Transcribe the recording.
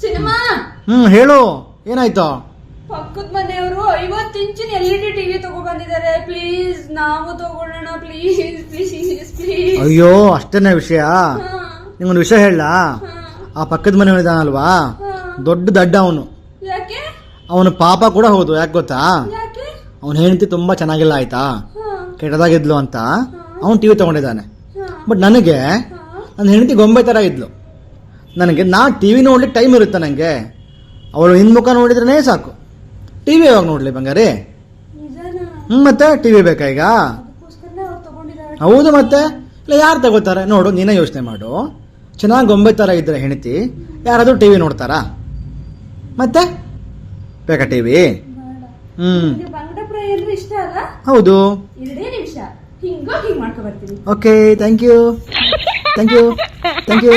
Cinema ಹೇಳು, ಏನಾಯ್ತು? ಪಕ್ಕದ ಮನೆಯವರು 50 ಇಂಚಿನ LED ಟಿವಿ ತಗೋ ಬಂದಿದ್ದಾರೆ. ಪ್ಲೀಸ್ ನಾವು ತಗೊಳ್ಳೋಣ, ಪ್ಲೀಸ್ ಪ್ಲೀಸ್ ಪ್ಲೀಸ್. ಅಯ್ಯೋ, ಅಷ್ಟೇನ ವಿಷಯ? ನಿಮ್ಗೊಂದು ವಿಷಯ ಹೇಳ. ಆ ಪಕ್ಕದ ಮನೆ ಇದಾನಲ್ವಾ, ದೊಡ್ಡ ದಡ್ಡ ಅವನು. ಯಾಕೆ? ಅವನು ಪಾಪ ಕೂಡ ಹೌದು. ಯಾಕೆ ಗೊತ್ತಾ? ಯಾಕೆ? ಅವನ ಹೆಂಡತಿ ತುಂಬಾ ಚೆನ್ನಾಗಿಲ್ಲ ಆಯ್ತಾ, ಕೆಟ್ಟದಾಗಿದ್ಲು ಅಂತ ಅವನು ಟಿವಿ ತಗೊಂಡಿದ್ದಾನೆ. ಬಟ್ ನನಗೆ ನನ್ನ ಹೆಂಡತಿ ಗೊಂಬೆ ತರ ಇದ್ಲು. ನನಗೆ ಟಿವಿ ನೋಡ್ಲಿಕ್ಕೆ ಟೈಮ್ ಇರುತ್ತೆ ನನಗೆ. ಅವಳು ಹಿಂದ್ಮುಖ ನೋಡಿದ್ರೇ ಸಾಕು. ಟಿವಿ ಯಾವಾಗ ನೋಡ್ಲಿ ಬಂಗಾರಿ? ಮತ್ತೆ ಟಿವಿ ಬೇಕಾ ಈಗ? ಹೌದು, ಮತ್ತೆ ಇಲ್ಲ ಯಾರು ತಗೋತಾರೆ ನೋಡು, ನೀನೇ ಯೋಚನೆ ಮಾಡು. ಚೆನ್ನಾಗಿ ಗೊಂಬೆ ತರ ಇದ್ರೆ ಹೆಂಡತಿ ಯಾರಾದ್ರೂ ಟಿವಿ ನೋಡ್ತಾರಾ? ಮತ್ತೆ ಬೇಕಾ ಟಿವಿ? ಇಷ್ಟ ಅಲ್ಲ? ಹೌದು. 2 ನಿಮಿಷ ಹಿಂಗ ಮಾಡ್ಕೊ ಬರ್ತೀನಿ. Okay, thank you thank you thank you.